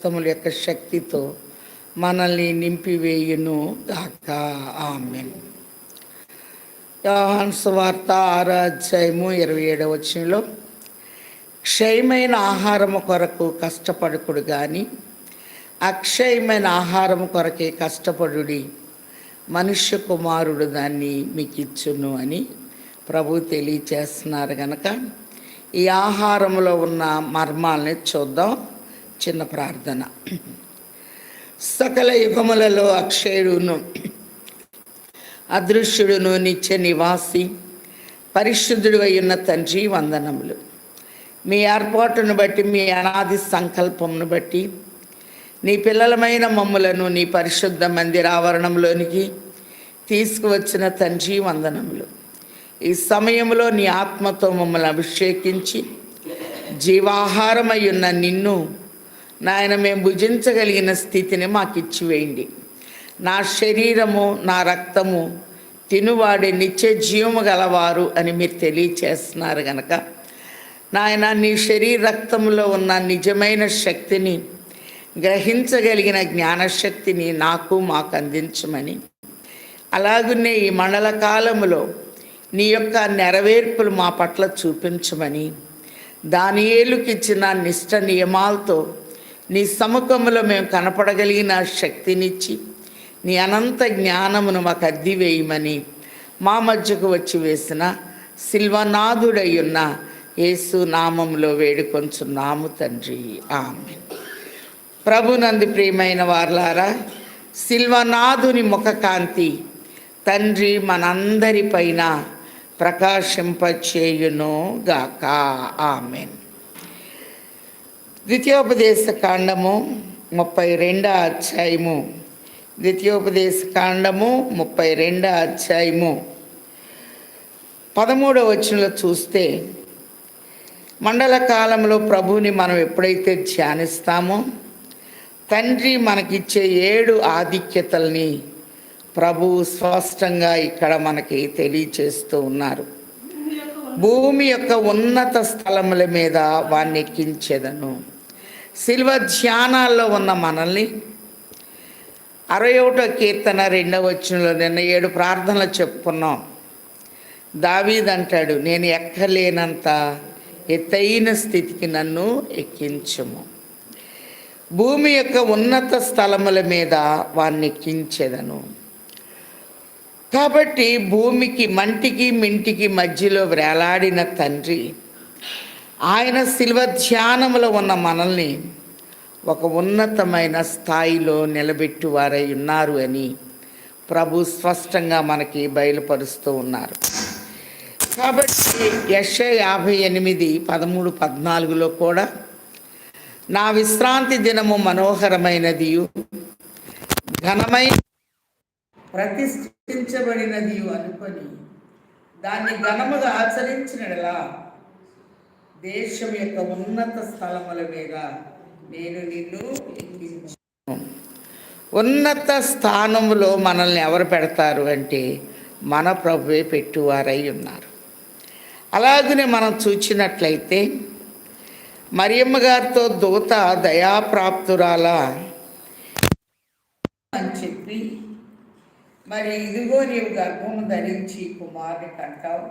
తముల యొక్క శక్తితో మనల్ని నింపివేయును గాక. ఆమేన్. యోహాను సువార్త 6వ అధ్యాయము 27వ వచనంలో, క్షయమైన ఆహారము కొరకు కష్టపడుకుడు కానీ అక్షయమైన ఆహారము కొరకే కష్టపడుడి, మనుష్య కుమారుడు దాన్ని మీకు ఇచ్చును అని ప్రభు తెలియచేస్తున్నారు. కనుక ఈ ఆహారంలో ఉన్న మర్మాలని చూద్దాం. చిన్న ప్రార్థన. సకల యుగములలో అక్షయుడును అదృశ్యుడును నిత్య నివాసి పరిశుద్ధుడు అయ్యున్న తండ్రి, వందనములు. మీ ఏర్పాటును బట్టి, మీ అనాది సంకల్పమును బట్టి నీ పిల్లలమైన మమ్ములను నీ పరిశుద్ధ మందిరావరణంలోనికి తీసుకువచ్చిన తండ్రి, వందనములు. ఈ సమయంలో నీ ఆత్మతో మమ్మల్ని అభిషేకించి జీవాహారమై ఉన్న నిన్ను నాయన మేము భుజించగలిగిన స్థితిని మాకు ఇచ్చివేయండి. నా శరీరము నా రక్తము తినువాడే నిత్య జీవము గలవారు అని మీరు తెలియచేస్తున్నారు. కనుక నాయన నీ శరీర రక్తంలో ఉన్న నిజమైన శక్తిని గ్రహించగలిగిన జ్ఞానశక్తిని నాకు మాకు అందించమని, అలాగనే ఈ మండల కాలములో నీ యొక్క నెరవేర్పులు మా పట్ల చూపించమని, దానియేలుకి ఇచ్చిన నిష్ట నియమాలతో నీ సముఖంలో మేము కనపడగలిగిన శక్తినిచ్చి నీ అనంత జ్ఞానమును మాకు అద్దివేయమని మా మధ్యకు వచ్చి వేసిన శిల్వనాథుడై ఉన్న యేసు నామములో వేడుకొంచున్నాము తండ్రి. ఆమేన్. ప్రభునందు ప్రియమైన వారలారా, శిల్వనాథుని ముఖకాంతి తండ్రి మనందరిపైన ప్రకాశింపచేయును గాక. ఆమేన్. ద్వితీయోపదేశ కాండము 32వ అధ్యాయము, ద్వితీయోపదేశ కాండము 32వ అధ్యాయము 13వ వచనంలో చూస్తే, మండల కాలంలో ప్రభువుని మనం ఎప్పుడైతే ధ్యానిస్తామో తండ్రి మనకిచ్చే 7 ఆధిక్యతల్ని ప్రభు స్పష్టంగా ఇక్కడ మనకి తెలియచేస్తూ ఉన్నారు. భూమి యొక్క ఉన్నత స్థలముల మీద వాణ్ణి ఎక్కించేదను. శిల్వ ధ్యానాల్లో ఉన్న మనల్ని 61వ కీర్తన 2వ వచనంలో నిన్న 7 ప్రార్థనలు చెప్పుకున్నాం. దావీదు అంటాడు, నేను ఎక్కలేనంత ఎత్తైన స్థితికి నన్ను ఎక్కించుము. భూమి యొక్క ఉన్నత స్థలముల మీద వాణ్ణి ఎక్కించేదను. కాబట్టి భూమికి మంటికి మింటికి మధ్యలో వేలాడిన తండ్రి ఆయన శిల్వ ధ్యానములో ఉన్న మనల్ని ఒక ఉన్నతమైన స్థాయిలో నిలబెట్టువారై ఉన్నారు అని ప్రభు స్పష్టంగా మనకి బయలుపరుస్తూ ఉన్నారు. కాబట్టి యెషయా 58, 13, 14లో కూడా నా విశ్రాంతి దినము మనోహరమైనది, ఘనమైన ప్రతిష్ఠించబడినది అనుకొని దాన్ని ఘనముగా ఆచరించినలా దేశం యొక్క ఉన్నత స్థలముల మీద నేను నిన్ను ఎక్కించును. ఉన్నత స్థానములో మనల్ని ఎవరు పెడతారు అంటే మన ప్రభువే పెట్టువారై ఉన్నారు. అలాగనే మనం చూచినట్లయితే మరియమ్మ గారితో దూత దయాప్రాప్తురాల అని చెప్పి, మరి ఇదిగో నీవు గర్భము ధరించి కుమారుని కంటావు,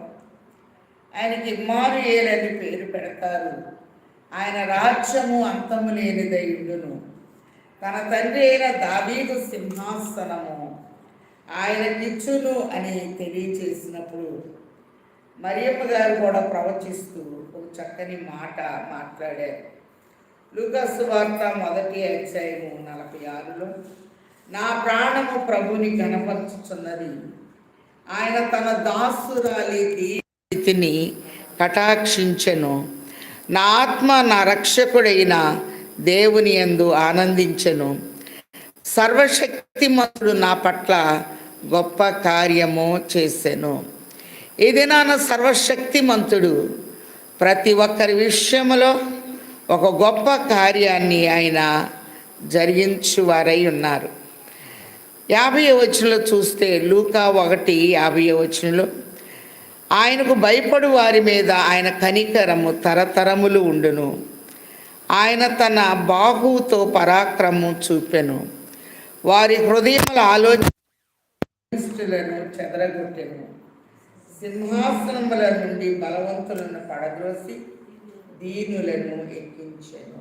ఆయనకి ఇమ్మానుయేలు అని పేరు పెడతారు, ఆయన రాజ్యము అంతము లేనిదై ఉండును, తన తండ్రి అయిన దావీదు సింహాసనము ఆయనకిచ్చును అని తెలియచేసినప్పుడు మరియమ్మ గారు కూడా ప్రవచిస్తూ ఒక చక్కని మాట మాట్లాడారు. లూకా సువార్త 1వ అధ్యాయము 46లో, నా ప్రాణము ప్రభుని ఘనపరచుచున్నది, ఆయన తన దాసురాలి స్థితిని కటాక్షించెను, నా ఆత్మ నా రక్షకుడైన దేవుని యందు ఆనందించెను, సర్వశక్తిమంతుడు నా పట్ల గొప్ప కార్యము చేసెను. ఏదైనా సర్వశక్తిమంతుడు ప్రతి ఒక్కరి విషయంలో ఒక గొప్ప కార్యాన్ని ఆయన జరిగించువారై ఉన్నారు. 50వ వచనంలో చూస్తే లూకా 1:50వ వచనంలో, ఆయనకు భయపడు వారి మీద ఆయన కనికరము తరతరములు ఉండును, ఆయన తన బాహువుతో పరాక్రమం చూపెను. వారి హృదయముల ఆలోచనలను చెదరగొట్టెను. సింహాసనముల నుండి బలవంతులను పడద్రోసి దీనులను ఎక్కించెను.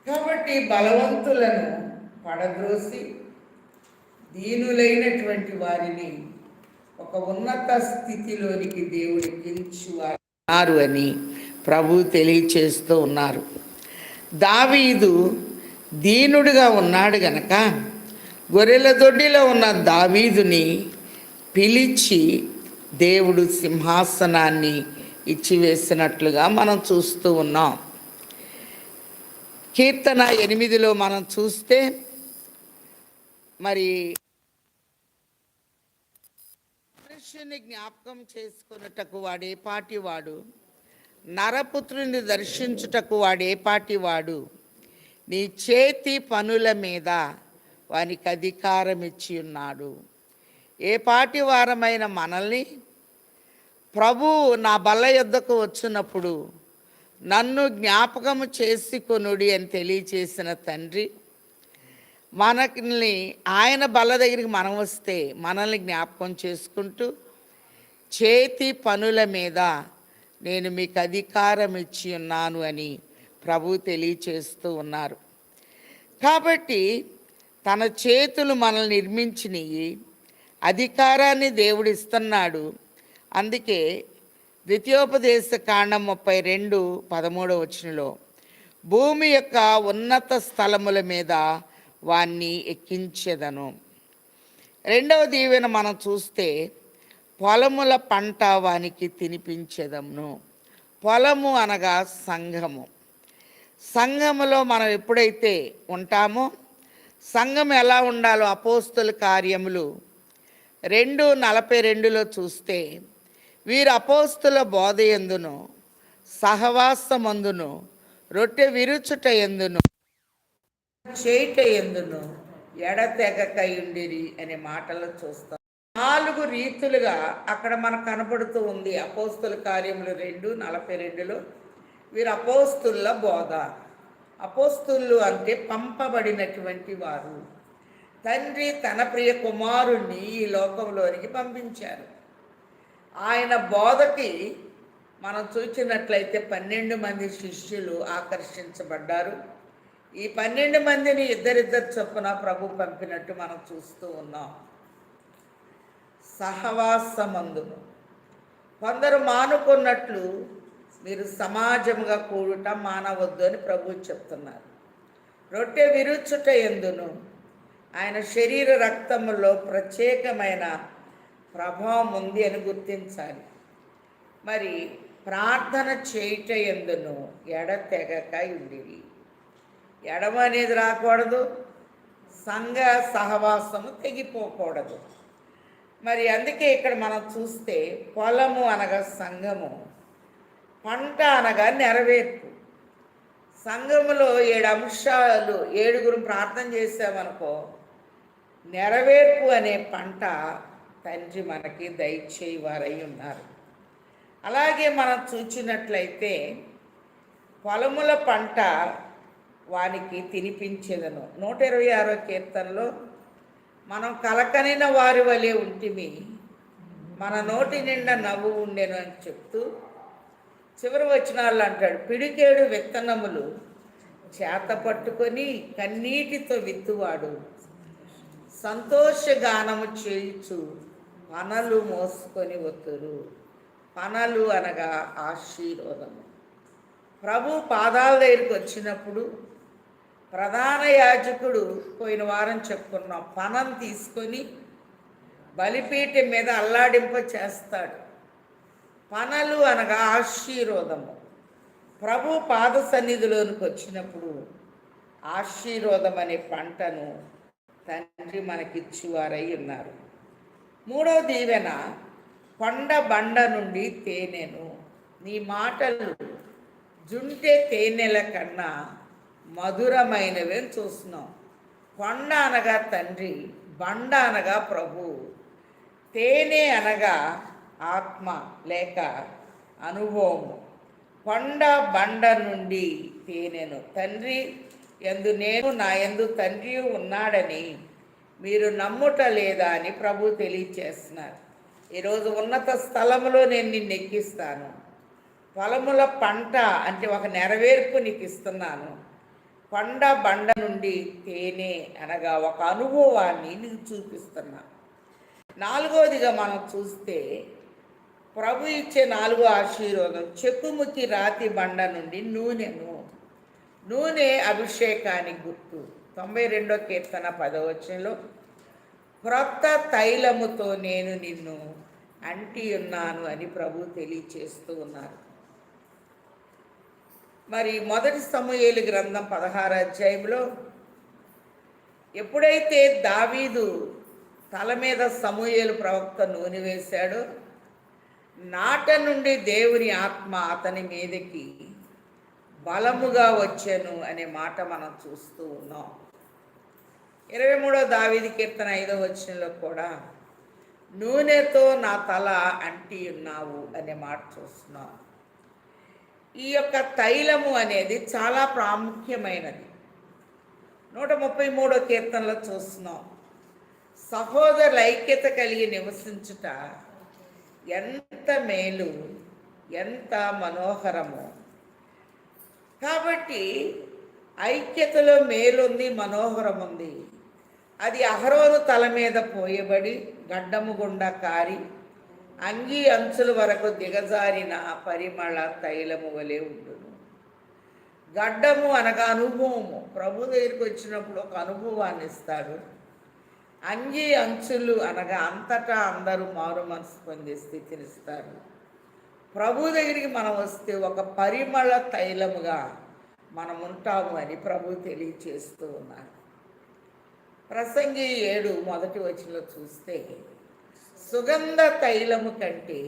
కాబట్టి బలవంతులను పడద్రోసి దీనులైనటువంటి వారిని ఒక ఉన్నత స్థితిలోనికి దేవుడు ఎక్కించువారు అని ప్రభు తెలియచేస్తూ ఉన్నారు. దావీదు దీనుడుగా ఉన్నాడు గనక గొర్రెల దొడ్డిలో ఉన్న దావీదుని పిలిచి దేవుడు సింహాసనాన్ని ఇచ్చివేసినట్లుగా మనం చూస్తూ ఉన్నాం. కీర్తన 8లో మనం చూస్తే మరి మనుష్యుని జ్ఞాపకం చేసుకున్నటకు వాడే పాటివాడు, నరపుత్రుని దర్శించుటకు వాడే పాటివాడు, నీ చేతి పనుల మీద వానికి అధికారం ఇచ్చి ఉన్నాడు. ఏ పాటి వారమైన మనల్ని ప్రభు నా బల్ల యొద్దకు వచ్చినప్పుడు నన్ను జ్ఞాపకము చేసుకొనుడి అని తెలియచేసిన తండ్రి, మనల్ని ఆయన బల్ల దగ్గరికి మనం వస్తే మనల్ని జ్ఞాపకం చేసుకుంటూ చేతి పనుల మీద నేను మీకు అధికారం ఇచ్చి ఉన్నాను అని ప్రభు తెలియచేస్తూ ఉన్నారు. కాబట్టి తన చేతులు మనల్ని నిర్మించినవి, అధికారాన్ని దేవుడు ఇస్తున్నాడు. అందుకే ద్వితీయోపదేశ కాండం 32:13 భూమి యొక్క ఉన్నత స్థలముల మీద వాణ్ణి ఎక్కించెదను. రెండవ దీవెన మనం చూస్తే పొలముల పంట వానికి తినిపించెదమును. పొలము అనగా సంఘము. సంఘములో మనం ఎప్పుడైతే ఉంటామో, సంఘం ఎలా ఉండాలో అపోస్తుల కార్యములు 2:42 చూస్తే, వీరు అపోస్తుల బోధ యందును సహవాసమందును రొట్టె విరుచుట యందును చేయుట యందును ఎడతెగకయుండిరి అనే మాటలు చూస్తాం. 4 రీతులుగా అక్కడ మనకు కనపడుతూ ఉంది. అపోస్తుల కార్యములు 2:42 వీరు అపోస్తుల బోధ. అపోస్తులు అంటే పంపబడినటువంటి వారు. తండ్రి తన ప్రియ కుమారుణ్ణి ఈ లోకంలోనికి పంపించారు. ఆయన బోధకి మనం చూసినట్లయితే 12 మంది శిష్యులు ఆకర్షించబడ్డారు. ఈ 12 మందిని ఇద్దరిద్దరు చొప్పున ప్రభు పంపినట్టు మనం చూస్తూ ఉన్నాం. సహవాసమందును కొందరు మానుకున్నట్లు మీరు సమాజముగా కూడుట మానవద్దు అని ప్రభు చెప్తున్నారు. రొట్టె విరుచుట యందును ఆయన శరీర రక్తములో ప్రత్యేకమైన ప్రభావం ఉంది అని గుర్తించాలి. మరి ప్రార్థన చేయుట యందును ఎడతెగక ఉండిరి. ఎడమ అనేది రాకూడదు, సంఘ సహవాసము తెగిపోకూడదు. మరి అందుకే ఇక్కడ మనం చూస్తే పొలము అనగా సంఘము, పంట అనగా నెరవేర్పు. సంఘములో 7 అంశాలు 7 ప్రార్థన చేసామనుకో, నెరవేర్పు అనే పంట తండ్రి మనకి దయచేయవారై ఉన్నారు. అలాగే మనం చూచినట్లయితే పొలముల పంట వానికి తినిపించేదను. 126వ కీర్తనలో మనం కలకనిన వారి వలె ఉంటిమి, మన నోటి నిండా నవ్వు ఉండెను అని చెప్తూ చివరి వచనాల్లో అంటాడు, పిడికేడు విత్తనములు చేత పట్టుకొని కన్నీటితో విత్తువాడు సంతోషగానము చేయుచు పనలు మోసుకొని వత్తురు. పనలు అనగా ఆశీర్వాదము. ప్రభు పాదాల దగ్గరికి వచ్చినప్పుడు ప్రధాన యాజకుడు పోయిన వారం చెప్పుకున్నాం, పనం తీసుకొని బలిపీఠం మీద అల్లాడింప చేస్తాడు. పనలు అనగా ఆశీర్వాదము. ప్రభు పాద సన్నిధిలోనికి వచ్చినప్పుడు ఆశీర్వాదం అనే పంటను తండ్రి మనకిచ్చువారై ఉన్నారు. 3వ దీవెన కొండ బండ నుండి తేనెను. నీ మాటలు జుంటె తేనెల కన్నా మధురమైనవి అని చూస్తున్నాం. కొండ అనగా తండ్రి, బండ అనగా ప్రభు, తేనె అనగా ఆత్మ లేక అనుభవము. కొండ బండ నుండి తేనెను. తండ్రి యందు నేను, నా యందు తండ్రి ఉన్నాడని మీరు నమ్ముట లేదా అని ప్రభు తెలియచేస్తున్నారు. ఈరోజు ఉన్నత స్థలములో నేను నిన్ను ఎక్కిస్తాను. పొలముల పంట అంటే ఒక నెరవేర్పు నీకు ఇస్తున్నాను. కొండ బండ నుండి తేనె అనగా ఒక అనుభవాన్ని నీకు చూపిస్తున్నా. నాలుగోదిగా మనం చూస్తే ప్రభు ఇచ్చే నాలుగో ఆశీర్వాదం, చెక్కుముకి రాతి బండ నుండి నూనెను. నూనె అభిషేకానికి గుర్తు. 92వ కీర్తన 10వ వచనంలో క్రొత్త తైలముతో నేను నిన్ను అంటి ఉన్నాను అని ప్రభు తెలియచేస్తూ ఉన్నారు. మరి మొదటి సమూయేలు గ్రంథం 16వ అధ్యాయంలో ఎప్పుడైతే దావీదు తల మీద సమూయేలు ప్రవక్త నూనె వేశాడో నాట నుండి దేవుని ఆత్మ అతని మీదకి బలముగా వచ్చాను అనే మాట మనం చూస్తూ ఉన్నాం. 23వ దావీదు కీర్తన 5వ వచనంలో కూడా నూనెతో నా తల అంటి ఉన్నావు అనే మాట చూస్తున్నాం. ఈ యొక్క తైలము అనేది చాలా ప్రాముఖ్యమైనది. 133వ కీర్తనలో చూస్తున్నాం, సహోదరుల ఐక్యత కలిగి నివసించుట ఎంత మేలు, ఎంత మనోహరము. కాబట్టి ఐక్యతలో మేలుంది, మనోహరం ఉంది. అది అహరోను తల మీద పోయబడి గడ్డము గుండా కారి అంగీ అంచుల వరకు దిగజారిన పరిమళ తైలము వలె ఉండును. గడ్డము అనగా అనుభవము. ప్రభు దగ్గరికి వచ్చినప్పుడు ఒక అనుభవాన్ని ఇస్తాడు. అంగీ అంచులు అనగా అంతటా అందరూ మారు మనసు పొందే స్థితిని ఇస్తారు. ప్రభు దగ్గరికి మనం వస్తే ఒక పరిమళ తైలముగా మనం ఉంటాము అని ప్రభు తెలియచేస్తూ ఉన్నారు. ప్రసంగి 7 మొదటి వచనంలో చూస్తే సుగంధ తైలము కంటే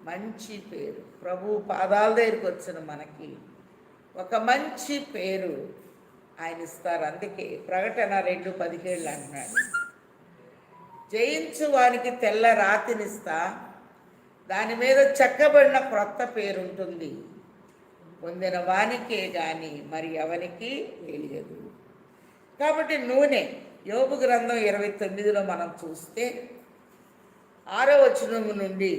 మంచి పేరు. ప్రభు పాదాల దగ్గరికి వచ్చిన మనకి ఒక మంచి పేరు ఆయన ఇస్తారు. అందుకే ప్రకటన 2:17 అంటున్నాడు, జయించు వానికి తెల్ల రాతినిస్తా, దాని మీద చెక్కబడిన క్రొత్త పేరు ఉంటుంది, పొందిన వానికే కానీ మరి ఎవరికి తెలియదు. కాబట్టి నూనె యోబు గ్రంథం 29లో మనం చూస్తే 6వ వచనం నుండి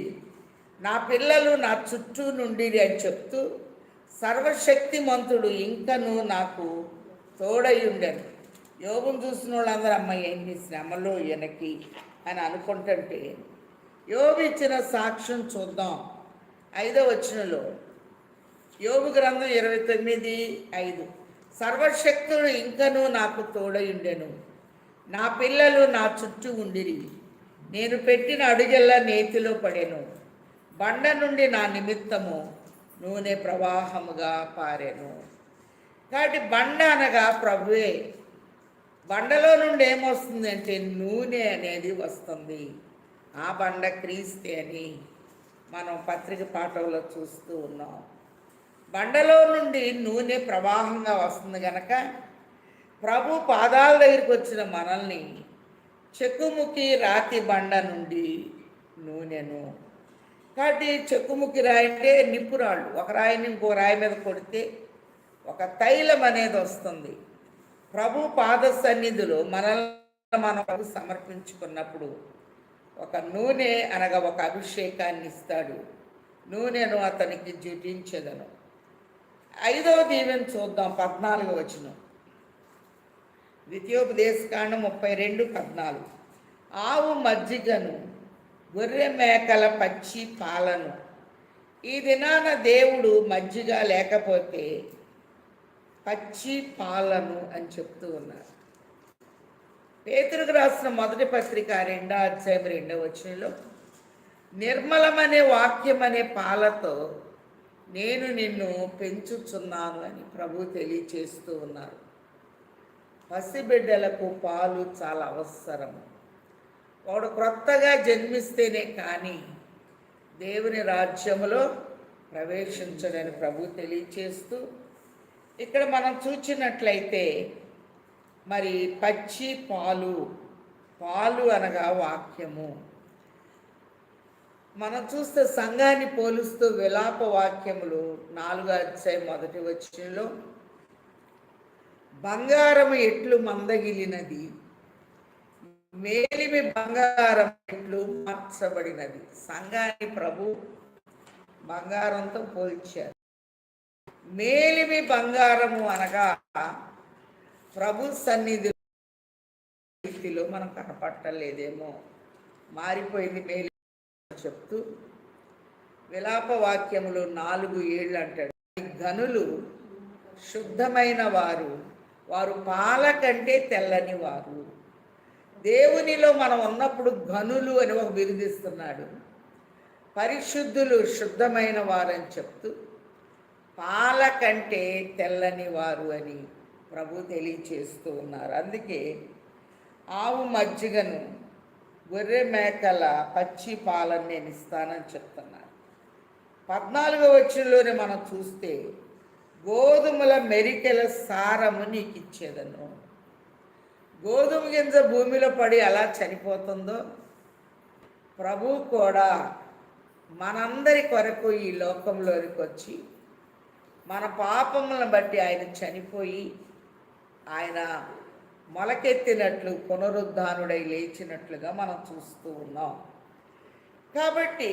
నా పిల్లలు నా చుట్టూ నుండి అని చెప్తూ సర్వశక్తిమంతుడు ఇంకను నాకు తోడై ఉండను. యోబును చూసిన వాళ్ళందరూ అమ్మ ఏంటి శ్రమలో వెనక్కి అని అనుకుంటుంటే యోబు ఇచ్చిన సాక్ష్యం చూద్దాం. 5వ వచనంలో యోబు గ్రంథం 29:5 సర్వశక్తుడు ఇంకనూ నాకు తోడై ఉండెను, నా పిల్లలు నా చుట్టూ ఉండిరి, నేను పెట్టిన అడుగెల్లా నేతిలో పడెను, బండ నుండి నా నిమిత్తము నూనె ప్రవాహముగా పారెను. కాబట్టి బండ అనగా ప్రభువే. బండలో నుండి ఏమొస్తుంది అంటే నూనె అనేది వస్తుంది. ఆ బండ క్రీస్తే అని మనం పత్రిక పాఠంలో చూస్తూ ఉన్నాం. బండలో నుండి నూనె ప్రవాహంగా వస్తుంది కనుక ప్రభు పాదాల దగ్గరికి వచ్చిన మనల్ని చెక్కుముకి రాతి బండ నుండి నూనెను. కాబట్టి చెక్కుముకి రాయి అంటే నిప్పురాళ్ళు, ఒక రాయిని ఇంకో రాయి మీద కొడితే ఒక తైలం అనేది వస్తుంది. ప్రభు పాద సన్నిధిలో మనల్ని మనం సమర్పించుకున్నప్పుడు ఒక నూనె అనగా ఒక అభిషేకాన్ని ఇస్తాడు. నూనెను అతనికి జుటించదను. 5వ దీవెన చూద్దాం. 14వ వచనం ద్వితీయోపదేశకాండం 32:14 ఆవు మజ్జిగను, గొర్రె మేకల పచ్చి పాలను. ఈ దినాన దేవుడు మజ్జిగ లేకపోతే పచ్చి పాలను అని చెప్తూ ఉన్నారు. పేతురుకు రాసిన మొదటి పత్రిక 2వ అధ్యాయం 2వ వచనంలో నిర్మలమనే వాక్యం అనే పాలతో నేను నిన్ను పెంచుచున్నాను అని ప్రభు తెలియచేస్తూ ఉన్నారు. పసిబిడ్డలకు పాలు చాలా అవసరం. వాడు క్రొత్తగా జన్మిస్తేనే కానీ దేవుని రాజ్యములో ప్రవేశించడని ప్రభు తెలియచేస్తూ ఇక్కడ మనం చూచినట్లయితే మరి పచ్చి పాలు, పాలు అనగా వాక్యము. మనం చూస్తే సంఘాన్ని పోలుస్తూ విలాప వాక్యములు 4వ అధ్యాయం 1వ వచనంలో బంగారము ఎట్లు మందగిలినది, మేలిమి బంగారం ఎట్లు మార్చబడినది. సంఘాన్ని ప్రభు బంగారంతో పోల్చారు. మేలిమి బంగారము అనగా ప్రభు సన్నిధిలో మనం కనపట్టలేదేమో, మారిపోయింది మేలి చెప్తూ విలాప వాక్యములు 4:7 అంటాడు. ఘనులు శుద్ధమైన వారు, వారు పాల కంటే తెల్లని వారు. దేవునిలో మనం ఉన్నప్పుడు ఘనులు అని ఒక బిరుదిస్తున్నాడు. పరిశుద్ధులు శుద్ధమైన వారని చెప్తూ పాల కంటే తెల్లని వారు అని ప్రభు తెలియచేస్తూ ఉన్నారు. అందుకే ఆవు మజ్జిగను, గొర్రె మేకల పచ్చి పాలను నేను ఇస్తానని చెప్తున్నాను. 14వ వచనంలోనే మనం చూస్తే గోధుమల మెరికెల సారము నీకు ఇచ్చేదను. గోధుమ గింజ భూమిలో పడి అలా చనిపోతుందో, ప్రభు కూడా మనందరి కొరకు ఈ లోకంలోనికి వచ్చి మన పాపములను బట్టి ఆయన చనిపోయి ఆయన మొలకెత్తినట్లు పునరుద్ధానుడై లేచినట్లుగా మనం చూస్తూ ఉన్నాం. కాబట్టి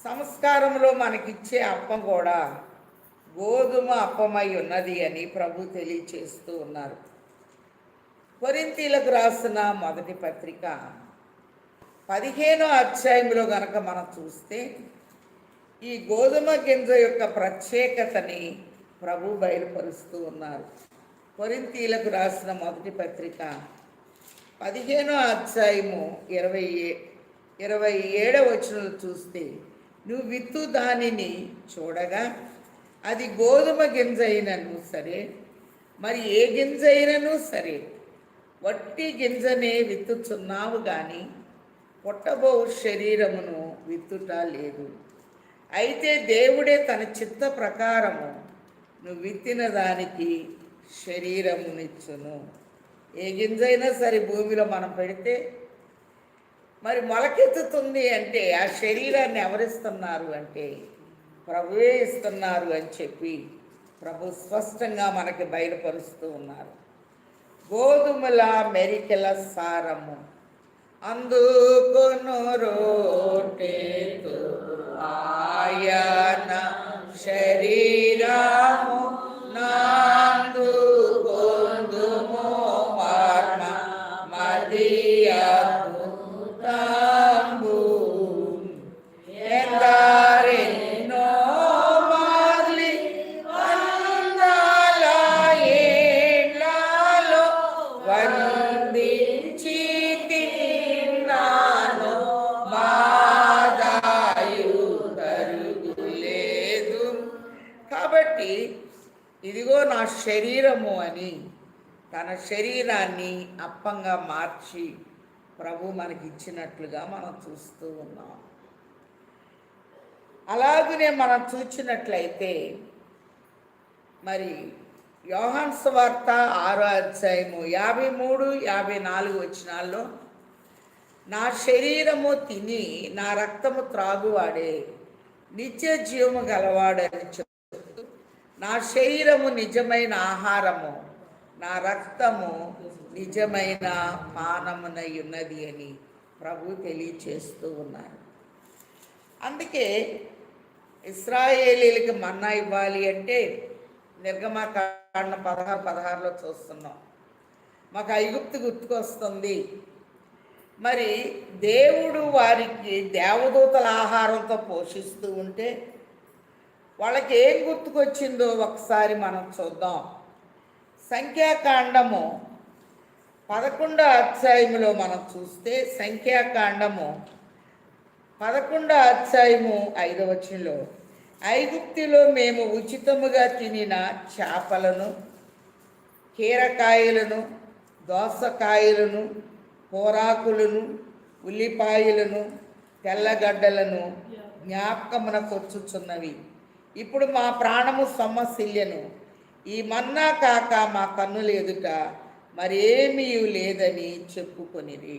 సంస్కారంలో మనకిచ్చే అప్పం కూడా గోధుమ అప్పమై ఉన్నది అని ప్రభు తెలియచేస్తూ ఉన్నారు. కొరింథీలకు రాసిన మొదటి పత్రిక 15వ అధ్యాయంలో గనక మనం చూస్తే ఈ గోధుమ గింజ యొక్క ప్రత్యేకతని ప్రభు బయలుపరుస్తూ ఉన్నారు. కొరింథీలకు రాసిన మొదటి పత్రిక 15వ అధ్యాయము 27వ వచనంలో చూస్తే, నువ్వు విత్తు దానిని చూడగా అది గోధుమ గింజ అయినను సరే, మరి ఏ గింజ అయినను సరే, వట్టి గింజనే విత్తుచున్నావు కానీ పుట్టబో శరీరమును విత్తుట లేదు. అయితే దేవుడే తన చిత్త ప్రకారము నువ్వు విత్తిన దానికి శరీరమునిచ్చును. ఏ గింజైనా సరే భూమిలో మనం పెడితే మరి మొలకెత్తుతుంది అంటే ఆ శరీరాన్ని ఎవరిస్తున్నారు అంటే ప్రభువే ఇస్తున్నారు అని చెప్పి ప్రభు స్పష్టంగా మనకి బయలుపరుస్తూ ఉన్నారు. గోధుమల మెరికెల సారము అందుకొను రోటేతు ఆయన శరీరము నాందు గోధుమో మర్మ మదియు తాంబు ఎందరెన్నో మార్లి వందల ఏళ్లలో వందించి తిన్నాను, మాదాయు తరుగులేదు. కాబట్టి ఇదిగో నా శరీరము అని తన శరీరాన్ని అప్పంగా మార్చి ప్రభు మనకి ఇచ్చినట్లుగా మనం చూస్తూ ఉన్నాం. అలాగనే మనం చూసినట్లయితే మరి యోహాను సువార్త 6వ అధ్యాయము 53, 54 వచనాల్లో, నా శరీరము తిని నా రక్తము త్రాగువాడే నిత్య జీవము గలవాడని చెప్తూ, నా శరీరము నిజమైన ఆహారము, నా రక్తము నిజమైన పానమునై ఉన్నది అని ప్రభు తెలియచేస్తూ ఉన్నారు. అందుకే ఇశ్రాయేలీలకు మన్నా ఇవ్వాలి అంటే నిర్గమకాండం 16:16లో చూస్తున్నాం. మాకు ఐగుప్తు గుర్తుకొస్తుంది. మరి దేవుడు వారికి దేవదూతల ఆహారంతో పోషిస్తూ ఉంటే వాళ్ళకి ఏం గుర్తుకొచ్చిందో ఒకసారి మనం చూద్దాం. సంఖ్యాకాండము 11వ అధ్యాయములో మనం చూస్తే, సంఖ్యాకాండము 11వ అధ్యాయము 5వ వచనంలో, ఐగుప్తులో మేము ఉచితముగా తినిన చేపలను, కీరకాయలను, దోసకాయలను, కూరాకులను, ఉల్లిపాయలను, తెల్లగడ్డలను జ్ఞాపకమునకొచ్చుచున్నవి. ఇప్పుడు మా ప్రాణము సొమ్మసిల్యను. ఈ మన్నా కాక మా కన్నుల ఎదుట మరేమీ లేదని చెప్పుకొనిరి.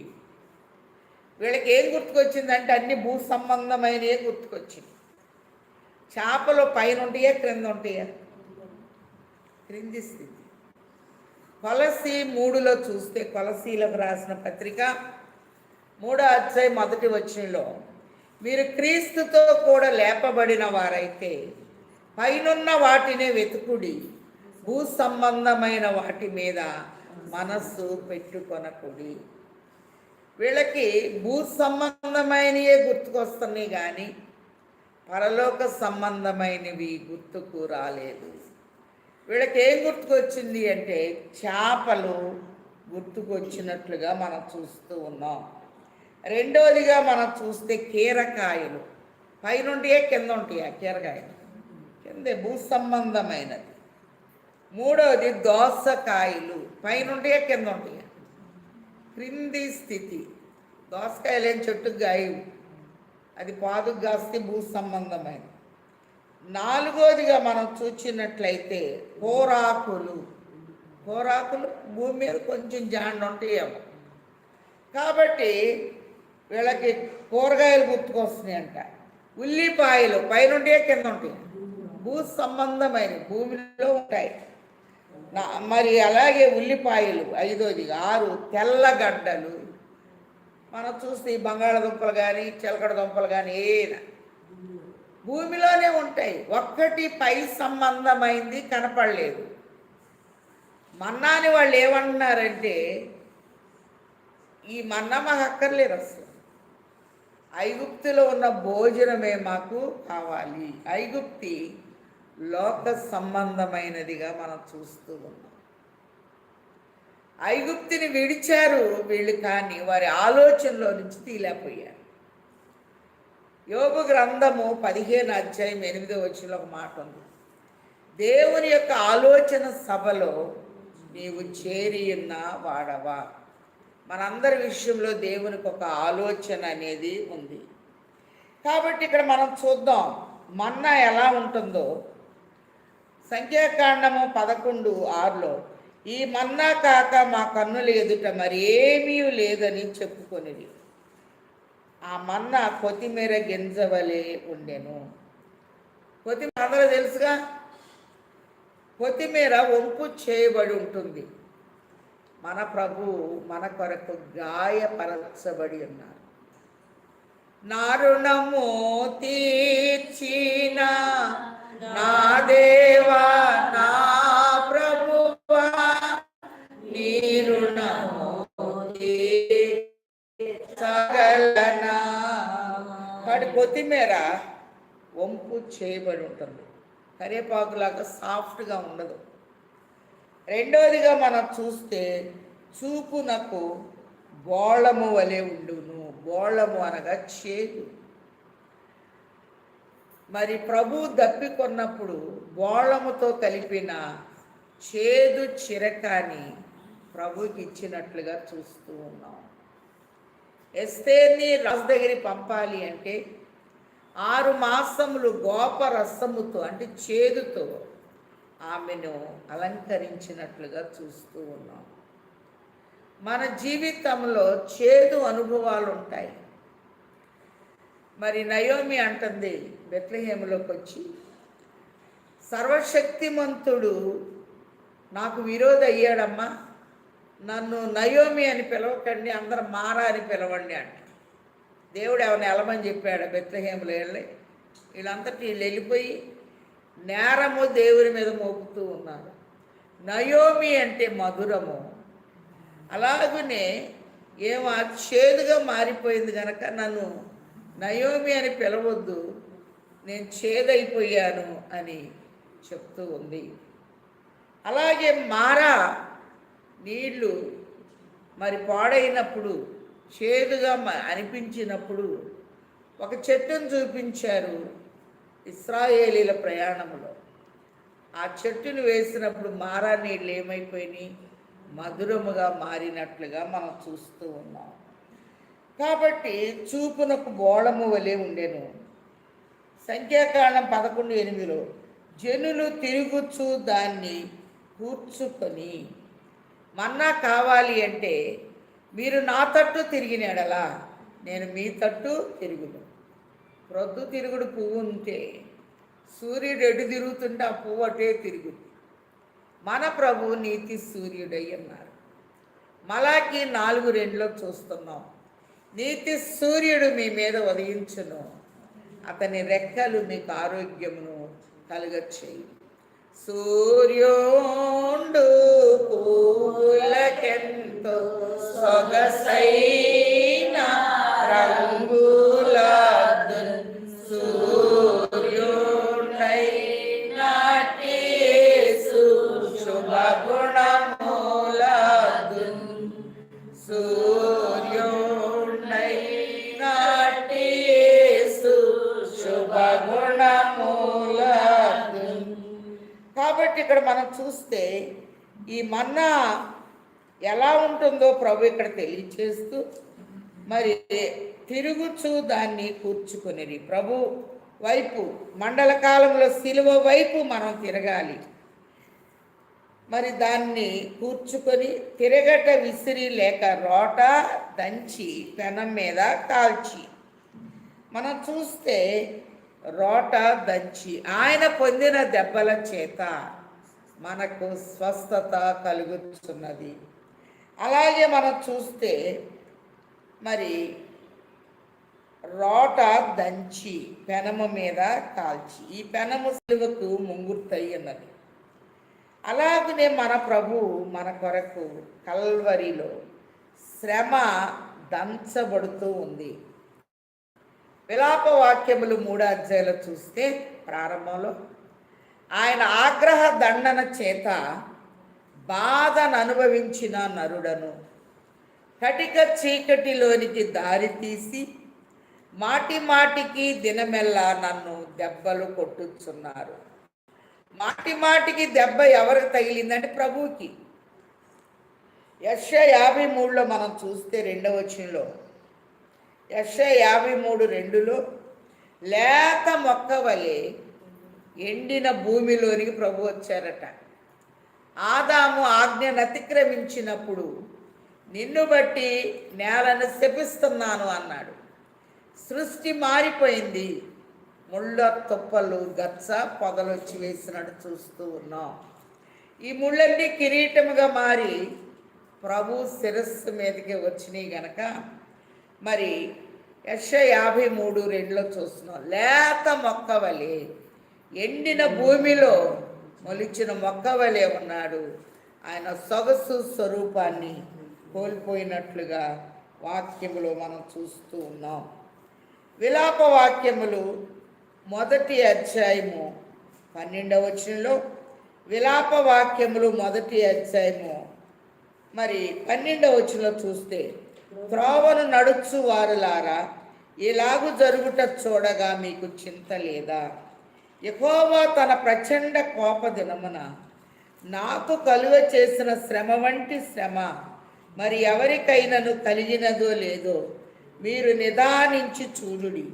వీళ్ళకి ఏం గుర్తుకొచ్చిందంటే అన్ని భూ సంబంధమైనవే గుర్తుకొచ్చింది. చేపలు పైన ఉంటాయా క్రింద ఉంటాయా? క్రింది స్థితి. కొలసీ 3లో చూస్తే, కొలసీలకు రాసిన పత్రిక 3వ అధ్యాయం 1వ వచనంలో, మీరు క్రీస్తుతో కూడా లేపబడిన వారైతే పైనున్న వాటినే వెతుకుడి, భూ సంబంధమైన వాటి మీద మనస్సు పెట్టుకొనకుడి. వీళ్ళకి భూ సంబంధమైనవే గుర్తుకొస్తున్నాయి కానీ పరలోక సంబంధమైనవి గుర్తుకు రాలేదు. వీళ్ళకి ఏం గుర్తుకొచ్చింది అంటే చేపలు గుర్తుకొచ్చినట్లుగా మనం చూస్తూ ఉన్నాం. రెండోదిగా మనం చూస్తే కీరకాయలు పైనుండియే కింద ఉంటాయి. ఆ కీరకాయలు కిందే భూ సంబంధమైనది. మూడవది దోసకాయలు పైనుండియే కింద ఉంటాయి, క్రింది స్థితి. దోసకాయలు ఏం చెట్టుకు గాయవు, అది పాదుకు కాస్తే భూ సంబంధమైనది. నాలుగోదిగా మనం చూసినట్లయితే కూరాకులు భూమి మీద కొంచెం జాండ ఉంటాయేమో, కాబట్టి వీళ్ళకి కూరగాయలు గుర్తుకొస్తున్నాయంట. ఉల్లిపాయలు పైనుండే కింద ఉంటాయి, భూ సంబంధమైన భూమిలో ఉంటాయి. మరి అలాగే ఉల్లిపాయలు ఐదోది. 6 తెల్లగడ్డలు. మనం చూస్తే ఈ బంగాళదుంపలు కానీ చిలకడ దుంపలు కానీ ఏనా భూమిలోనే ఉంటాయి. ఒక్కటి పై సంబంధమైంది కనపడలేదు. మన్నాని వాళ్ళు ఏమంటున్నారంటే ఈ మన్నా మాకు అక్కర్లేదు, అసలు ఐగుప్తులో ఉన్న భోజనమే మాకు కావాలి. ఐగుప్తి లోక సంబంధమైనదిగా మనం చూస్తూ ఉన్నాం. ఐగుప్తిని విడిచారు వీళ్ళు, కానీ వారి ఆలోచనలో నుంచి తీలేకపోయారు. యోబు గ్రంథము 15వ అధ్యాయం 8వ వచనంలో ఒక మాట ఉంది, దేవుని యొక్క ఆలోచన సభలో నీవు చేరి ఉన్న వాడవా. మనందరి విషయంలో దేవునికి ఒక ఆలోచన అనేది ఉంది. కాబట్టి ఇక్కడ మనం చూద్దాం మన్నా ఎలా ఉంటుందో. సంఖ్యాకాండము 11:6లో, ఈ మన్నా కాక మా కన్నుల ఎదుట మరి ఏమీ లేదని చెప్పుకొనిది. ఆ మన్నా కొత్తిమీర గింజవలే ఉండెను. కొత్తిమీర అందరూ తెలుసుగా, కొత్తిమీర వంపు చేయబడి ఉంటుంది. మన ప్రభు మన కొరకు గాయపరచబడి ఉన్నారు. నా రుణము తీర్చిన నా దేవా నా ప్రభువా, నీ రుణము తీర్చగలనా. వాడి కొత్తిమీర వంపు చేయబడి ఉంటుంది, కరివేపాకులాగా సాఫ్ట్గా ఉండదు. రెండోదిగా మనం చూస్తే చూపునకు బోళము వలె ఉండును. బోళము అనగా చేదు. మరి ప్రభు దప్పికొన్నప్పుడు బోళముతో కలిపిన చేదు చిరకాని ప్రభుకి ఇచ్చినట్లుగా చూస్తూ ఉన్నాం. ఎస్తేర్ని రాజు దగ్గరికి పంపాలి అంటే 6 మాసములు గోప రసముతో అంటే చేదుతో ఆమెను అలంకరించినట్లుగా చూస్తూ ఉన్నాం. మన జీవితంలో చేదు అనుభవాలు ఉంటాయి. మరి నయోమి అంటుంది బెత్లెహేములోకి వచ్చి, సర్వశక్తిమంతుడు నాకు విరోధి అయ్యాడమ్మా, నన్ను నయోమి అని పిలవకండి, అందరూ మారా అని పిలవండి అంట. దేవుడు ఎవరిని వెళ్ళమని చెప్పాడు బెత్లెహేములో వెళ్ళి. వీళ్ళంతటి వీళ్ళు వెళ్ళిపోయి నేరము దేవుని మీద మోపుతూ ఉన్నారు. నయోమి అంటే మధురము, అలాగనే ఏమో చేదుగా మారిపోయింది కనుక నన్ను నయోమి అని పిలవద్దు, నేను చేదైపోయాను అని చెప్తూ ఉంది. అలాగే మారా నీళ్ళు మరి పాడైనప్పుడు చేదుగా అనిపించినప్పుడు ఒక చెట్టును చూపించారు ఇశ్రాయేలీల ప్రయాణంలో. ఆ చెట్టును వేసినప్పుడు మారా నీళ్ళు ఏమైపోయినాయి, మధురముగా మారినట్లుగా మనం చూస్తూ ఉన్నాం. కాబట్టి చూపునకు బోళము వలె ఉండెను. సంఖ్యాకాండం 11:8లో, జనులు తిరుగుచు దాన్ని కూర్చుకొని. మన్నా కావాలి అంటే మీరు నా తట్టు తిరిగినాడలా నేను మీ తట్టు తిరుగును. ప్రొద్దు తిరుగుడు పువ్వు ఉంటే సూర్యుడు ఎటు తిరుగుతుంటే ఆ పువ్వు అటే తిరుగుతుంది. మన ప్రభు నీతి సూర్యుడై ఉన్నారు. మలాకి 4:2 చూస్తున్నాం, నీతి సూర్యుడు మీ మీద ఉదయించును, అతని రెక్కలు మీకు ఆరోగ్యమును కలుగచేయి. సూర్యోండు పూలకెంతో సొగసైన రంగులాదున్, సూర్యుడై నాటి యేసు శుభగుణములాదున్, సూర్యుడై నాటి యేసు శుభగుణములాదున్. కాబట్టి ఇక్కడ మనం చూస్తే ఈ మన్నా ఎలా ఉంటుందో ప్రభు ఇక్కడ తెలియచేస్తూ, మరి తిరుగుచూ దాన్ని కూర్చుకునేది ప్రభు వైపు, మండల కాలంలో సిలువ వైపు మనం తిరగాలి. మరి దాన్ని కూర్చుకొని తిరగట విసిరి లేక రోట దంచి పెనం మీద కాల్చి, మనం చూస్తే రోట దంచి ఆయన పొందిన దెబ్బల చేత మనకు స్వస్థత కలుగుతున్నది. అలాగే మనం చూస్తే మరి రోట దంచి పెనము మీద కాల్చి, ఈ పెనము సిలువకు ముంగుర్తయి ఉన్నది. అలాగనే మన ప్రభు మన కొరకు కల్వరిలో శ్రమ దంచబడుతూ ఉంది. విలాప వాక్యములు 3వ అధ్యాయంలో చూస్తే ప్రారంభంలో ఆయన ఆగ్రహ దండన చేత బాధను అనుభవించిన నరుడను, కటిక చీకటిలోనికి దారి తీసి మాటి మాటికి దినమెల్లా నన్ను దెబ్బలు కొట్టుచున్నారు. మాటి మాటికి దెబ్బ ఎవరికి తగిలిందంటే ప్రభువుకి. యెషయా 53లో మనం చూస్తే 2వ వచనంలో, యెషయా 53:2లో లేత మొక్క వలె ఎండిన భూమిలోనికి ప్రభు వచ్చారట. ఆదాము ఆజ్ఞను అతిక్రమించినప్పుడు నిన్ను బట్టి నేలను శపిస్తున్నాను అన్నాడు. సృష్టి మారిపోయింది. ముళ్ళ తుప్పలు గచ్చ పొదలొచ్చి వేసినట్టు చూస్తూ ఉన్నాం. ఈ ముళ్ళన్నీ కిరీటముగా మారి ప్రభు శిరస్సు మీదకి వచ్చినాయి గనక మరి యెషయా 53:2లో చూస్తున్నాం, లేత మొక్క వలె ఎండిన భూమిలో మొలిచిన మొక్క వలె ఉన్నాడు. ఆయన సొగసు స్వరూపాన్ని కోల్పోయినట్లుగా వాక్యములో మనం చూస్తూ ఉన్నాం. విలాప వాక్యములు 1వ అధ్యాయము 12వ వచనంలో, విలాప వాక్యములు 1వ అధ్యాయము మరి 12వ వచనంలో చూస్తే, త్రోవను నడుచు వారులారా ఇలాగు జరుగుట చూడగా మీకు చింత లేదా? యెహోవా తన ప్రచండ కోప దినమున నాకు కలుగ చేసిన శ్రమ వంటి శ్రమ మరి ఎవరికైనాను కలిగినదో లేదో మీరు నిదానించి చూడుడి.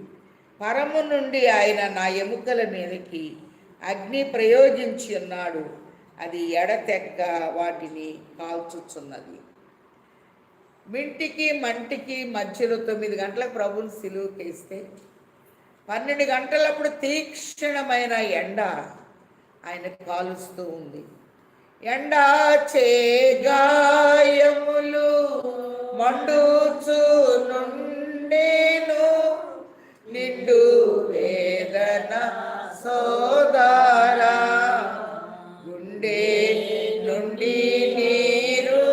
పరము నుండి ఆయన నా ఎముకల మీదకి అగ్ని ప్రయోగించి ఉన్నాడు, అది ఎడతెక్క వాటిని కాల్చుచున్నది. మింటికి మంటికి మధ్యలో 9 గంటలకు ప్రభుని సిలువకేస్తే 12 గంటలప్పుడు తీక్షణమైన ఎండ ఆయన కాలుస్తూ ఉంది. ఎండ చేగాయములు మండుచు నుండేను, నిండు వేదన సోదరా, గుండె నుండి నీరు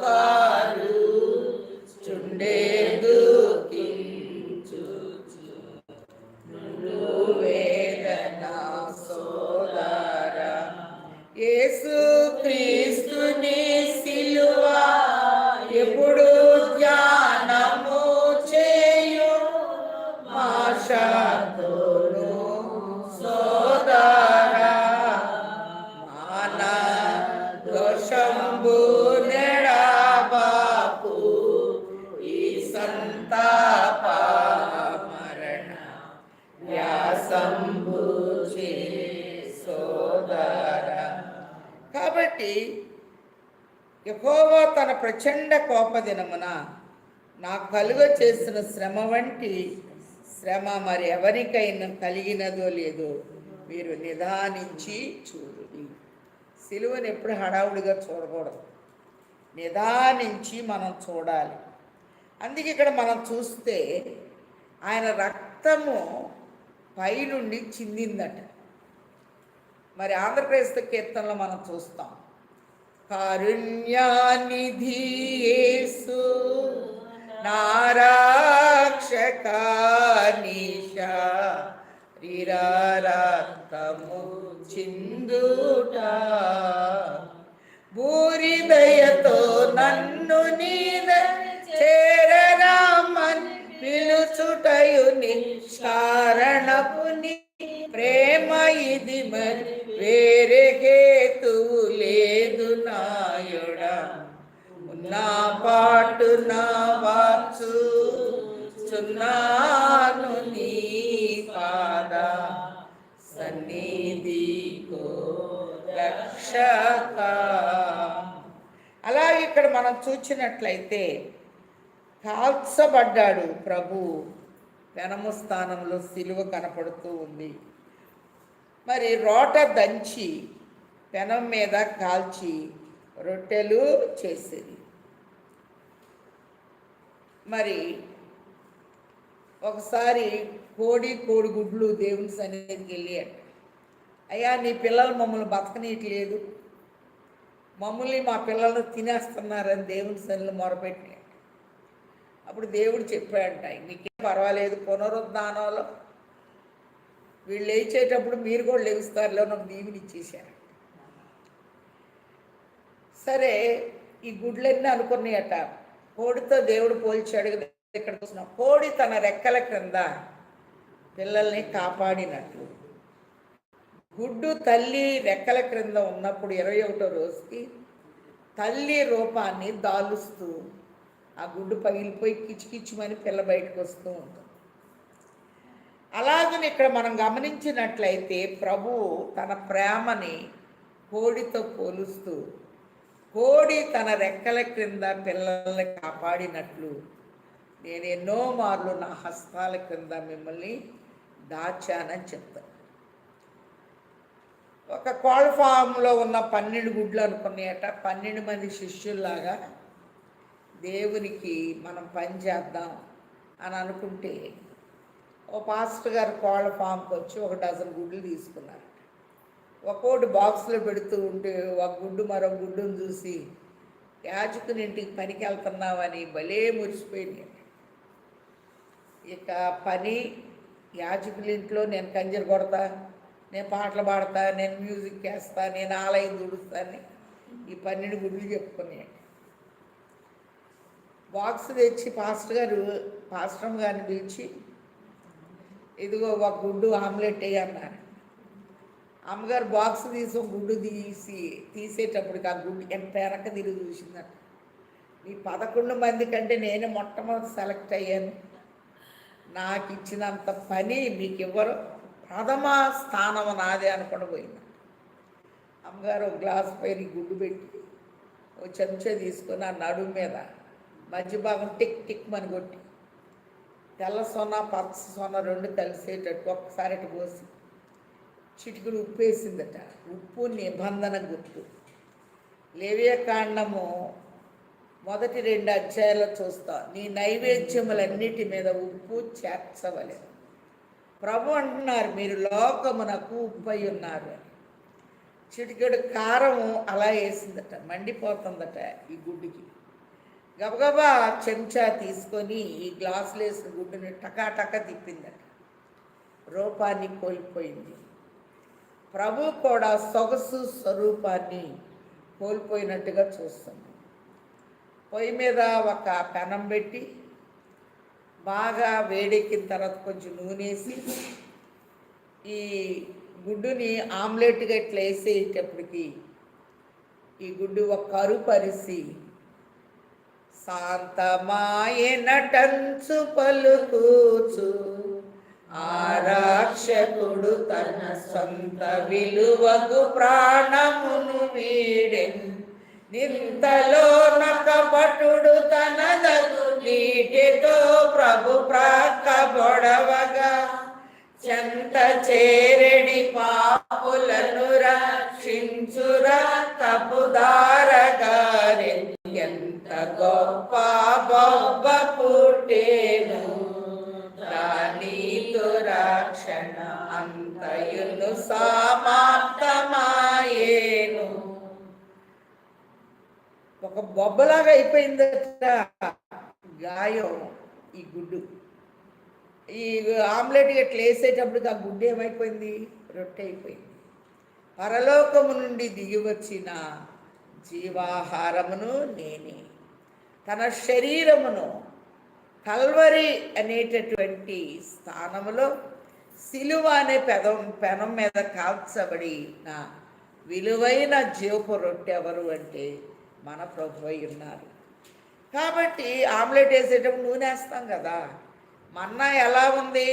కారు చుండే దుఃఖించు, నిండు వేదన సోదరా. యేసు క్రీస్తుని సిలువ ఎప్పుడు ధ్యానము చేయు మాషాతోను సోదరా, మాన దోషంబు నెడబాపు ఈ సంతాప మరణ వ్యాసంబు చే సోదరా. కాబట్టి యెహోవా తన ప్రచండ కోపదినమున నాకు కలుగ చేసిన శ్రమ వంటి శ్రమ మరి ఎవరికైనా కలిగినదో లేదో మీరు నిదానించి చూడుడి. సిలువను ఎప్పుడు హడావుడిగా చూడకూడదు, నిదానించి మనం చూడాలి. అందుకే ఇక్కడ మనం చూస్తే ఆయన రక్తము పైనుండి చిందిందట. మరి ఆంధ్రప్రదేశ్ కీర్తనలో మనం చూస్తాం, కారుణ్యానిధి యేసు నారాక్షకానిషా రక్తము చిందుట, భూరి దయతో నన్ను నీద చేరరామని పిలుచుటయు నిష్కారణపుని ప్రేమ ఇది, మరి వేరే హేతువు లేదు నాయుడా. నా పాటు నా వాచు చున్నాను నీ పాద సన్నిధికో రక్షక. అలాగే ఇక్కడ మనం చూసినట్లయితే కాల్చబడ్డాడు ప్రభు, పెనము స్థానంలో సిలువ కనపడుతూ ఉంది. మరి రోట దంచి పెనం మీద కాల్చి రొట్టెలు చేసేది. మరి ఒకసారి కోడిగుడ్లు దేవుని సన్నిధికి వెళ్ళాడు. అయ్యా, నీ పిల్లలు మమ్మల్ని బతకనీయట్లేదు, మమ్మల్ని మా పిల్లలను తినేస్తున్నారని దేవుని సన్నిధిలో మొరపెట్టాడు. అప్పుడు దేవుడు చెప్పాడంట, మీకేం పర్వాలేదు, పునరుద్ధానంలో వీళ్ళు లేచేటప్పుడు మీరు కూడా లేస్తారులో నాకు దీవిని ఇచ్చేశారు. సరే, ఈ గుడ్లన్నీ అనుకున్నాయట. కోడితో దేవుడు పోల్చాడు కదా. ఇక్కడ చూసిన కోడి తన రెక్కల క్రింద పిల్లల్ని కాపాడినట్లు, గుడ్డు తల్లి రెక్కల క్రింద ఉన్నప్పుడు 21వ రోజుకి తల్లి రూపాన్ని దాలుస్తూ ఆ గుడ్డు పగిలిపోయి కిచికిచ్చిమని పిల్ల బయటకు వస్తూ ఉంటుంది. అలాగని ఇక్కడ మనం గమనించినట్లయితే ప్రభువు తన ప్రేమని కోడితో పోలుస్తూ, కోడి తన రెక్కల క్రింద పిల్లల్ని కాపాడినట్లు నేను ఎన్నో మార్లు నా హస్తాల క్రింద మిమ్మల్ని దాచానని చెప్తాను. ఒక కోళ్ళ ఫామ్లో ఉన్న 12 గుడ్లు అనుకున్నాయట. 12 మంది శిష్యుల్లాగా దేవునికి మనం పని చేద్దాం అని అనుకుంటే ఓ పాస్టర్ గారు కోళ్ళ ఫామ్కి వచ్చి 1 డజన్ గుడ్లు తీసుకున్నారు. ఒక్కోటి బాక్స్లో పెడుతూ ఉంటే ఒక గుడ్డు మరో గుడ్డును చూసి యాజకుని ఇంటికి పనికి వెళ్తున్నామని భలే మురిసిపోయింది. ఇక పని యాజకుల ఇంట్లో నేను కంజర కొడతా, నేను పాటలు పాడతా, నేను మ్యూజిక్ వేస్తా, నేను ఆలయం దుడుస్తాను, ఈ 12 గుడ్లు చెప్పుకున్నాయండి. బాక్స్ తెచ్చి పాస్టర్ గారిని పిలిచి, ఇదిగో ఒక గుడ్డు ఆమ్లెట్ వేయన్నారు. అమ్మగారు బాక్స్ తీసి ఒక గుడ్డు తీసేటప్పటికి ఆ గుడ్డు ఎంత వెనక తిరిగి చూసిందట. ఈ 11 మంది కంటే నేను మొట్టమొదటి సెలెక్ట్ అయ్యాను, నాకు ఇచ్చినంత పని మీకు ఇవ్వరు, ప్రథమ స్థానం నాదే అనుకుని పోయింది. అమ్మగారు ఒక గ్లాస్ పైన గుడ్డు పెట్టి ఒక చెంచా తీసుకొని ఆ నడుము మీద మధ్య భాగం టిక్ టిక్ మని కొట్టి తెల్ల సొన్న పచ్చ సొన్న 2 కలిసేటట్టు ఒక్కసారి అటు పోసి చిటికలు ఉప్పు వేసిందట. ఉప్పు నిబంధన గుర్తు. లేవియకాండము మొదటి 2 అధ్యాయాల్లో చూస్తాం, నీ నైవేద్యములన్నిటి మీద ఉప్పు చేర్చవలేదు. ప్రభు అంటున్నారు, మీరు లోకమునకు ఉప్పు అయి ఉన్నారు అని. చిటికెడు కారం అలా వేసిందట, మండిపోతుందట ఈ గుడ్డుకి. గబగబా చెంచా తీసుకొని ఈ గ్లాసులు వేసిన గుడ్డుని టకాటక తిప్పిందట. రూపాన్ని కోల్పోయింది. ప్రభు కూడా సొగసు స్వరూపాన్ని కోల్పోయినట్టుగా చూస్తుంది. పొయ్యి మీద ఒక పెనం పెట్టి బాగా వేడెక్కిన తర్వాత కొంచెం నూనెసి ఈ గుడ్డుని ఆమ్లెట్గా ఇట్లా వేసేటప్పటికి ఈ గుడ్డు ఒక కరుపరిసి శాంతమాయనటంచు పలుకూచు ఆరక్షకుడు తన సొంత విలువకు ప్రాణమును వీడెన్ నింతలో నకపటుడు తనదగు నీటితో ప్రభు ప్రాక బొడవగా చెంత చేరెడి పాపులను రక్షించురా తపుదారగారె ఎంత గొప్ప బొబ్బ పుట్టేను, దానితో రక్షణ అంతయును సమాప్తమాయేను. ఒక బొబ్బలాగా అయిపోయిందట గాయం. ఈ గుడ్డు, ఈ ఆమ్లెట్ ఇట్లా వేసేటప్పుడు ఆ గుడ్డు ఏమైపోయింది? రొట్టె అయిపోయింది. పరలోకము నుండి దిగి వచ్చిన జీవాహారమును నేనే. తన శరీరమును కల్వరి అనేటటువంటి స్థానములో సిలువ అనే పెనం మీద కాల్చబడి నా విలువైన జీవపు రొట్టె ఎవరు అంటే మన ప్రభువై ఉన్నారు. కాబట్టి ఆమ్లెట్ వేసేటప్పుడు నూనె వేస్తాం కదా, మన్నా ఎలా ఉంది?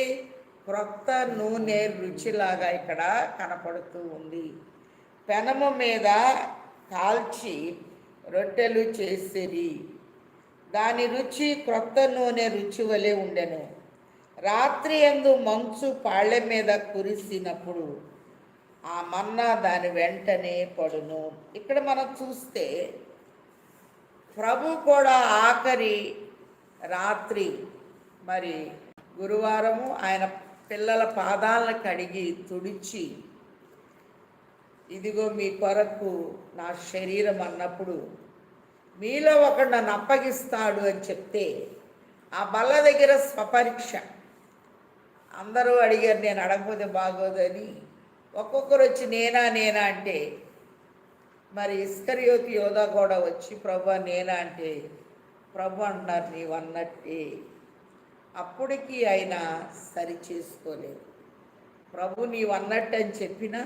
క్రొత్త నూనె రుచిలాగా ఇక్కడ కనపడుతూ ఉంది. పెనము మీద కాల్చి రొట్టెలు చేసిరి, దాని రుచి క్రొత్త నూనె రుచి వలె ఉండెను. రాత్రి యందు మంచు పాళ్ళ మీద కురిసినప్పుడు ఆ మన్నా దాని వెంటనే పడును. ఇక్కడ మనం చూస్తే ప్రభు కూడా ఆఖరి రాత్రి మరి గురువారము ఆయన పిల్లల పాదాలను కడిగి తుడిచి, ఇదిగో మీ కొరకు నా శరీరం అన్నప్పుడు, మీలో ఒకడు నన్ను అప్పగిస్తాడు అని చెప్తే ఆ బల్ల దగ్గర స్వపరీక్ష. అందరూ అడిగారు, నేను అడగకపోతే బాగోదని. ఒక్కొక్కరు వచ్చి నేనా నేనా అంటే, మరి ఇస్కరియోతు యోధా కూడా వచ్చి ప్రభు నేనా అంటే, ప్రభు అంటున్నారు నీవన్నట్టే. అప్పటికి ఆయన సరి చేసుకోలేదు. ప్రభు నీవన్నట్టు అని చెప్పినా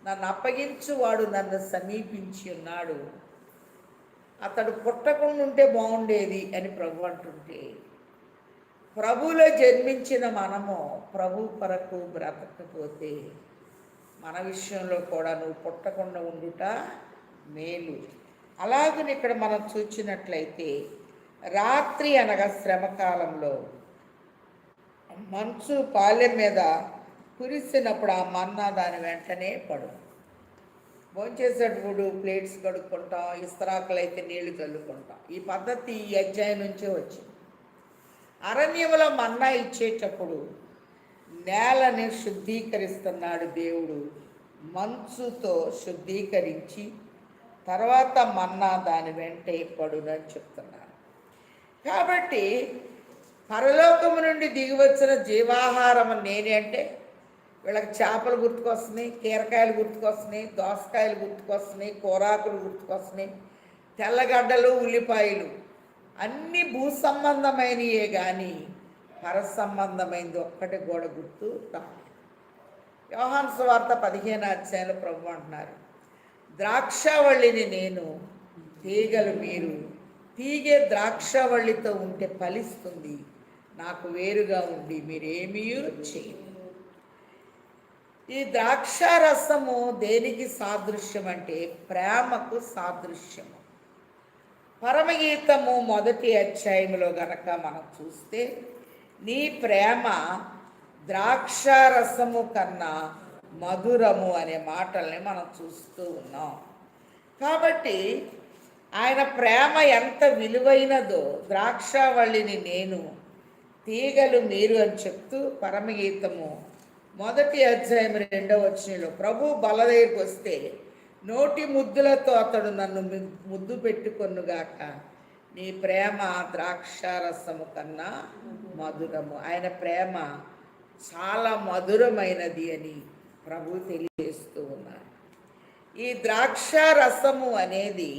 నన్ను అప్పగించువాడు నన్ను సమీపించి ఉన్నాడు, అతడు పుట్టకుండా ఉంటే బాగుండేది అని ప్రభు అంటుంటే, ప్రభువులో జన్మించిన మనము ప్రభు కొరకు బ్రతకపోతే మన విషయంలో కూడా నువ్వు పుట్టకుండా ఉండుట మేలు. అలాగని ఇక్కడ మనం చూచినట్లయితే రాత్రి అనగా శ్రమకాలంలో మంచు పాలెం మీద కురిసినప్పుడు ఆ మన్నా దాని వెంటనే పడు. భోంచేసేటప్పుడు ప్లేట్స్ కడుక్కుంటాం, ఇస్తరాకులు అయితే నీళ్లు చల్లుకుంటాం. ఈ పద్ధతి ఈ అధ్యాయం నుంచే వచ్చింది. అరణ్యంలో మన్నా ఇచ్చేటప్పుడు నేలని శుద్ధీకరిస్తున్నాడు దేవుడు. మంచుతో శుద్ధీకరించి తర్వాత మన్నా దాని వెంటే పడునని చెప్తున్నాడు. కాబట్టి పరలోకము నుండి దిగివచ్చిన జీవాహారం నేనే అంటే వీళ్ళకి చేపలు గుర్తుకొస్తున్నాయి, కీరకాయలు గుర్తుకొస్తున్నాయి, దోసకాయలు గుర్తుకొస్తున్నాయి, కూరాకులు గుర్తుకొస్తున్నాయి, తెల్లగడ్డలు, ఉల్లిపాయలు అన్నీ భూ సంబంధమైనయే కానీ పర సంబంధమైనది ఒక్కటి కూడా గుర్తు రాలేదు. యోహాను సువార్త 15వ అధ్యాయంలో ప్రభు అంటున్నారు, ద్రాక్షావళిని నేను, తీగలు మీరు. తీగె ద్రాక్షావళితో ఉంటే ఫలిస్తుంది, నాకు వేరుగా ఉండి మీరేమీ చేయరు. ఈ ద్రాక్షారసము దేనికి సాదృశ్యం అంటే ప్రేమకు సాదృశ్యము. పరమగీతము 1వ అధ్యాయంలో గనక మనం చూస్తే, నీ ప్రేమ ద్రాక్షారసము కన్నా మధురము అనే మాటల్ని మనం చూస్తూ ఉన్నాం. కాబట్టి ఆయన ప్రేమ ఎంత విలువైనదో, ద్రాక్షావళిని నేను, తీగలు మీరు అని చెప్తూ పరమగీతము 1వ అధ్యాయం 2వ వచనంలో ప్రభు బల దగ్గరికి వస్తే నోటి ముద్దులతో అతడు నన్ను ముద్దు పెట్టుకొనుగాక, నీ ప్రేమ ద్రాక్షారసము కన్నా మధురము. ఆయన ప్రేమ చాలా మధురమైనది అని ప్రభు తెలియజేస్తూ ఉన్నారు. ఈ ద్రాక్షారసము అనేది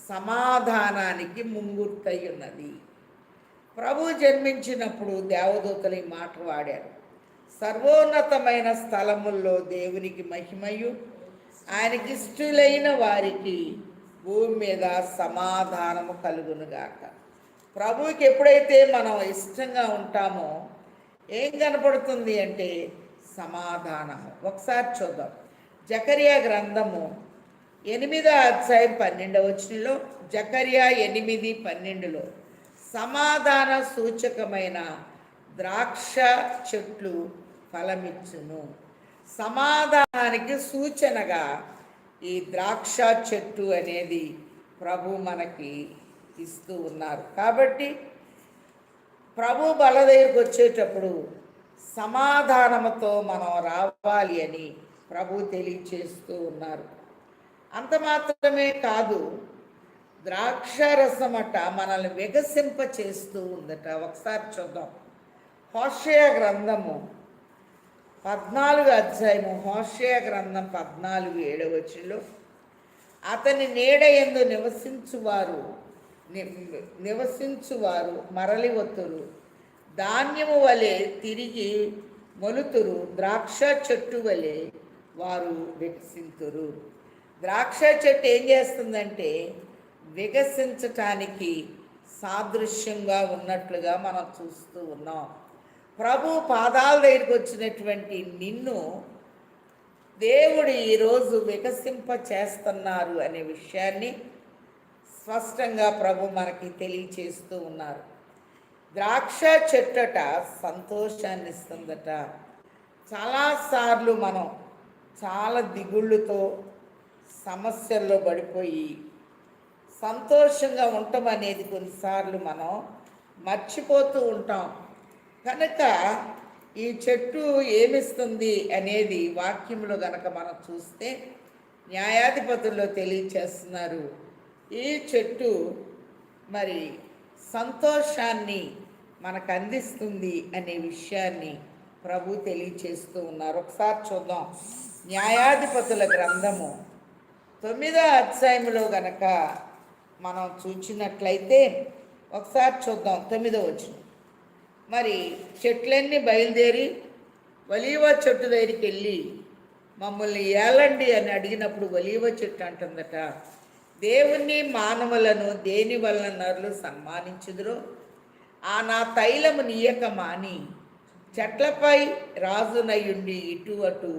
సమాధానానికి ముంగుర్తై ఉన్నది. ప్రభు జన్మించినప్పుడు దేవదూతలు ఈ మాట వాడారు, సర్వోన్నతమైన స్థలముల్లో దేవునికి మహిమయు, ఆయనకి ఇష్టలైన వారికి భూమి మీద సమాధానము కలుగునుగాక. ప్రభువుకి ఎప్పుడైతే మనం ఇష్టంగా ఉంటామో ఏం కనపడుతుంది అంటే సమాధానము. ఒకసారి చూద్దాం. జకర్యా గ్రంథము 8వ అధ్యాయం 12వ వచనంలో, జకర్యా 8:12లో సమాధాన సూచకమైన ద్రాక్ష చెట్లు ఫలమిచ్చును. సమాధానానికి సూచనగా ఈ ద్రాక్ష చెట్టు అనేది ప్రభు మనకి ఇస్తూ ఉన్నారు. కాబట్టి ప్రభు బల దగ్గరికి వచ్చేటప్పుడు సమాధానముతో మనం రావాలి అని ప్రభు తెలియచేస్తూ ఉన్నారు. అంత మాత్రమే కాదు, ద్రాక్షారసమట మనల్ని వికసింప చేస్తూ ఉందట. ఒకసారి చూద్దాం. హోషేయ గ్రంథము 14 అధ్యాయము, హోషేయ గ్రంథం 14:7 అతని నీడ యందు నివసించువారు మరలి వత్తురు, ధాన్యము వలె తిరిగి మొలుతురు, ద్రాక్ష చెట్టు వలె వారు వికసింతురు. ద్రాక్ష చెట్టు ఏం చేస్తుందంటే వికసించటానికి సాదృశ్యంగా ఉన్నట్లుగా మనం చూస్తూ ఉన్నాం. ప్రభు పాదాల దగ్గరికి వచ్చినటువంటి నిన్ను దేవుడు ఈరోజు వికసింప చేస్తున్నారు అనే విషయాన్ని స్పష్టంగా ప్రభు మనకి తెలియచేస్తూ ఉన్నారు. ద్రాక్ష చెట్టట సంతోషాన్ని ఇస్తుందట. చాలాసార్లు మనం చాలా దిగుళ్ళుతో సమస్యల్లో పడిపోయి సంతోషంగా ఉండటం అనేది కొన్నిసార్లు మనం మర్చిపోతూ ఉంటాం. కనుక ఈ చెట్టు ఏమిస్తుంది అనేది వాక్యంలో గనక మనం చూస్తే న్యాయాధిపతుల్లో తెలియచేస్తున్నారు. ఈ చెట్టు మరి సంతోషాన్ని మనకు అందిస్తుంది అనే విషయాన్ని ప్రభు తెలియచేస్తూ ఉన్నారు. ఒకసారి చూద్దాం. న్యాయాధిపతుల గ్రంథము 9వ అధ్యాయంలో గనక మనం చూచినట్లయితే ఒకసారి చూద్దాం. 9వ వచనం. మరి చెట్లన్నీ బయలుదేరి ఒలీవ చెట్టు దగ్గరికి వెళ్ళి మమ్మల్ని ఏలండి అని అడిగినప్పుడు ఒలీవ చెట్టు అంటుందట, దేవుణ్ణి మానవులను దేని వలన నరులు సన్మానించుదురో ఆ నా తైలము నీయక మాని చెట్లపై రాజునయుండి ఇటు అటు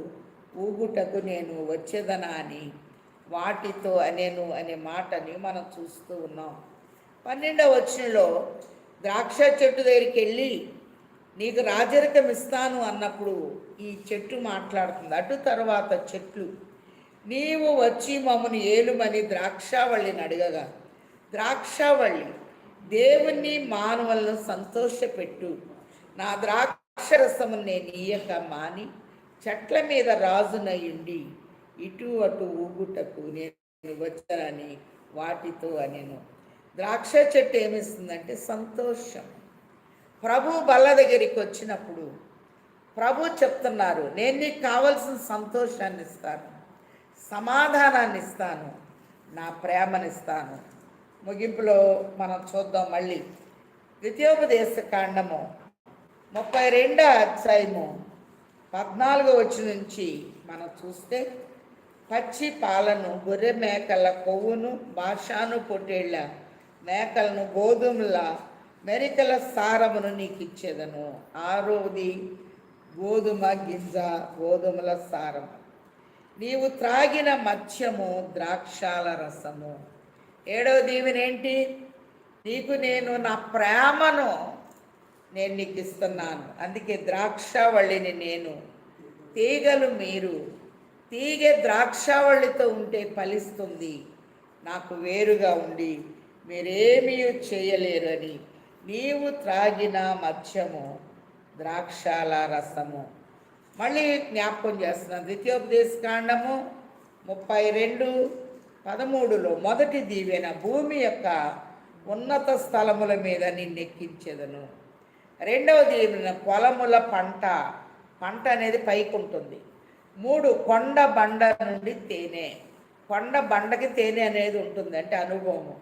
ఊగుటకు నేను వచ్చేదనా అని వాటితో అనేను అనే మాటని మనం చూస్తూ ఉన్నాం. 12వ వచనంలో ద్రాక్ష చెట్టు దగ్గరికి వెళ్ళి నీకు రాజరికం ఇస్తాను అన్నప్పుడు ఈ చెట్టు మాట్లాడుతుంది. అటు తర్వాత చెట్లు నీవు వచ్చి మమ్మను ఏలుమని ద్రాక్షావళిని అడగగా ద్రాక్షావళి దేవుణ్ణి మానవులను సంతోషపెట్టు, నా ద్రాక్షరసము నేను ఇయ్యక మాని చెట్ల మీద రాజునయుండి ఇటు అటు ఊగుటకు నేను వచ్చానని వాటితో అనేను. ద్రాక్ష చెట్టు ఏమిస్తుందంటే సంతోషం. ప్రభు బల్ల దగ్గరికి వచ్చినప్పుడు ప్రభు చెప్తున్నారు, నేను నీకు కావలసిన సంతోషాన్ని ఇస్తాను, సమాధానాన్ని ఇస్తాను, నా ప్రేమనిస్తాను. ముగింపులో మనం చూద్దాం. మళ్ళీ ద్వితీయోపదేశ కాండము 32వ అధ్యాయము 14వ వచనం నుంచి మనం చూస్తే పచ్చి పాలను, గొర్రె మేకల కొవ్వును, బాషాను పొట్టేళ్ల మేకలను, గోధుమల మెరికల సారమును నీకు ఇచ్చేదను. 6వది గోధుమ గింజ, గోధుమల సారము. నీవు త్రాగిన మత్స్యము, ద్రాక్షాల రసము. 7వ దీవెనేంటి? నీకు నేను నా ప్రేమను నేను నీకు ఇస్తున్నాను. అందుకే ద్రాక్షావళిని నేను, తీగలు మీరు. తీగె ద్రాక్షావళితో ఉంటే ఫలిస్తుంది, నాకు వేరుగా ఉండి మీరేమీ చేయలేరని. నీవు త్రాగిన మత్స్యము, ద్రాక్షాల రసము. మళ్ళీ జ్ఞాపకం చేస్తున్నాను. ద్వితీయోపదేశ కాండము 32:13లో మొదటి దీవెన, భూమి యొక్క ఉన్నత స్థలముల మీద నిన్నెక్కించెదను. 2వ దీవెన, పొలముల పంట. పంట అనేది పైకి ఉంటుంది. 3, కొండ బండ నుండి తేనె. కొండ బండకి తేనె అనేది ఉంటుంది, అంటే అనుభవము.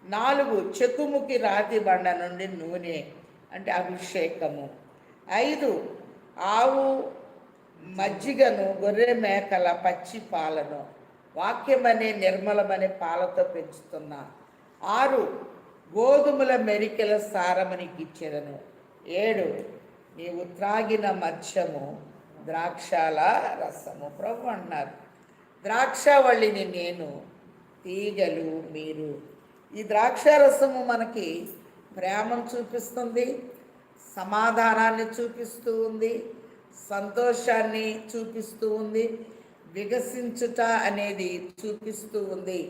4, చెక్కుముకి రాతి బండ నుండి నూనె, అంటే అభిషేకము. 5, ఆవు మజ్జిగను, గొర్రె మేకల పచ్చి పాలను, వాక్యమనే నిర్మలమనే పాలతో పెంచుతున్నా. 6, గోధుమల మెరికల సారమునికి ఇచ్చేదను. 7, నీవు త్రాగిన మత్స్యము, ద్రాక్షాల రసము. ప్రభు అన్నారు, ద్రాక్షావళిని నేను, తీగలు మీరు. ఈ ద్రాక్షారసము మనకి ప్రేమను చూపిస్తుంది, సమాధానాన్ని చూపిస్తూ ఉంది, సంతోషాన్ని చూపిస్తూ ఉంది, వికసించుట అనేది చూపిస్తూ ఉంది.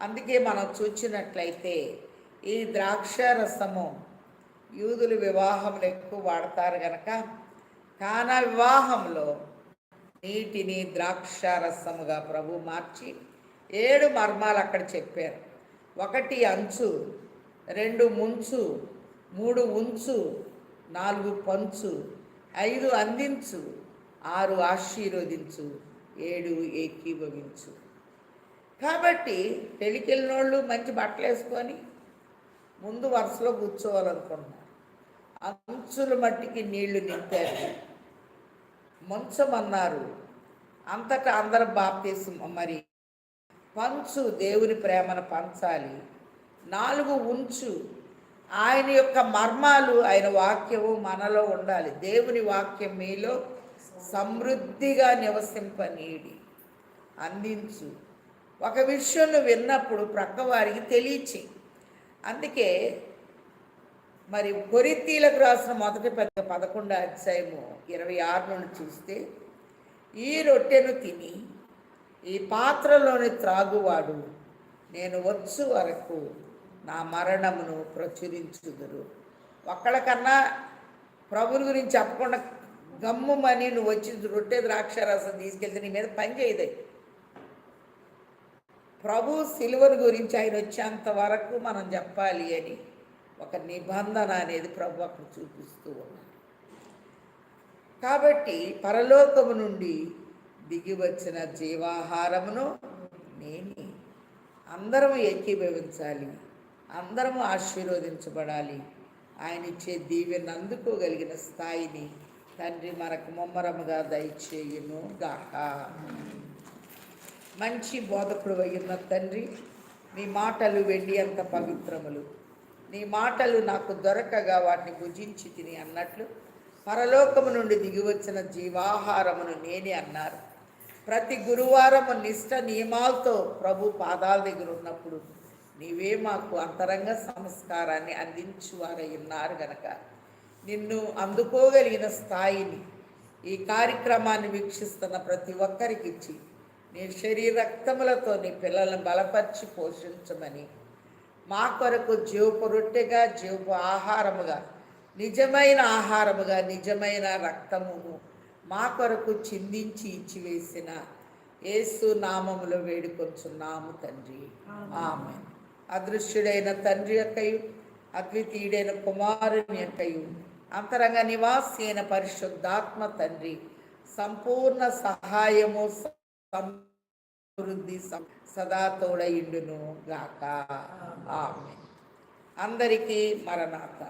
అందుకే మనం చూచినట్లయితే ఈ ద్రాక్ష రసము యూదులు వివాహంలో ఎక్కువ వాడతారు కనుక కానా వివాహంలో నీటిని ద్రాక్ష రసముగా ప్రభు మార్చి 7 మర్మాలు అక్కడ చెప్పారు. 1 అంచు, 2 ముంచు, 3 ఉంచు, 4 పంచు, 5 అందించు, 6 ఆశీర్వదించు, 7 ఏకీభవించు. కాబట్టి పెళ్ళికెళ్ళినోళ్ళు మంచి బట్టలు వేసుకొని ముందు వరుసలో కూర్చోవాలనుకుంటున్నారు. అంచుల మట్టికి నీళ్లు నింపారు, ముంచమన్నారు. అంతటా అందరూ బాప్తీసం. మరి పంచు, దేవుని ప్రేమను పంచాలి. 4 ఉంచు, ఆయన యొక్క మర్మాలు, ఆయన వాక్యము మనలో ఉండాలి. దేవుని వాక్యం మీలో సమృద్ధిగా నివసింపనీడి. అందించు, ఒక విషయం నువ్వు విన్నప్పుడు ప్రక్క వారికి తెలియచి. అందుకే మరి కొరింథీయులకు రాసిన 11 అధ్యాయము 26 నుండి చూస్తే, ఈ రొట్టెను తిని ఈ పాత్రలోని త్రాగువాడు నేను వచ్చు వరకు నా మరణమును ప్రచురించుదురు. ఒక్కళ్ళకన్నా ప్రభుని గురించి చెప్పకుండా గమ్ముమని నువ్వు వచ్చి రొట్టె ద్రాక్ష రసం తీసుకెళ్తే నీ మీద పని చేయదు. ప్రభు సిలువను గురించి ఆయన వచ్చేంత వరకు మనం చెప్పాలి అని ఒక నిబంధన అనేది ప్రభు అక్కడ చూపిస్తూ ఉన్నారు. కాబట్టి పరలోకము నుండి దిగి వచ్చిన జీవాహారమును నేనే. అందరము ఏకీభవించాలి, అందరము ఆశీర్వదించబడాలి. ఆయన ఇచ్చే దీవెన అందుకోగలిగిన స్థాయిని తండ్రి మనకు ముమ్మరముగా దయచేయును గాక. మంచి బోధకుడు అయిన తండ్రి, నీ మాటలు వెండి అంత పవిత్రములు. నీ మాటలు నాకు దొరకగా వాటిని భుజించి తిని అన్నట్లు పరలోకము నుండి దిగివచ్చిన జీవాహారమును నేనే అన్నారు. ప్రతి గురువారము నిష్ట నియమాలతో ప్రభు పాదాల దగ్గర ఉన్నప్పుడు నీవే మాకు అంతరంగ సంస్కారాన్ని అందించువారై ఉన్నారు గనక నిన్ను అందుకోగలిగిన స్థాయిని ఈ కార్యక్రమాన్ని వీక్షిస్తున్న ప్రతి ఒక్కరికి ఇచ్చి నీ శరీర రక్తములతో నీ పిల్లలను బలపరిచి పోషించమని, మా కొరకు జీవపు రొట్టెగా, జీవపు ఆహారముగా, నిజమైన ఆహారముగా, నిజమైన రక్తమును మా కొరకు చిందించి ఇచ్చివేసిన యేసు నామములో వేడుకొంచున్నాము తండ్రి, ఆమేన్. అదృశ్యుడైన తండ్రి యొక్కయు అద్వితీయుడైన కుమారుని యొక్కయు అంతరంగ నివాసి అయిన పరిశుద్ధాత్మ తండ్రి సంపూర్ణ సహాయము సమృద్ధి సదా తోడయుండును గాక. ఆమేన్. అందరికీ మరణాత.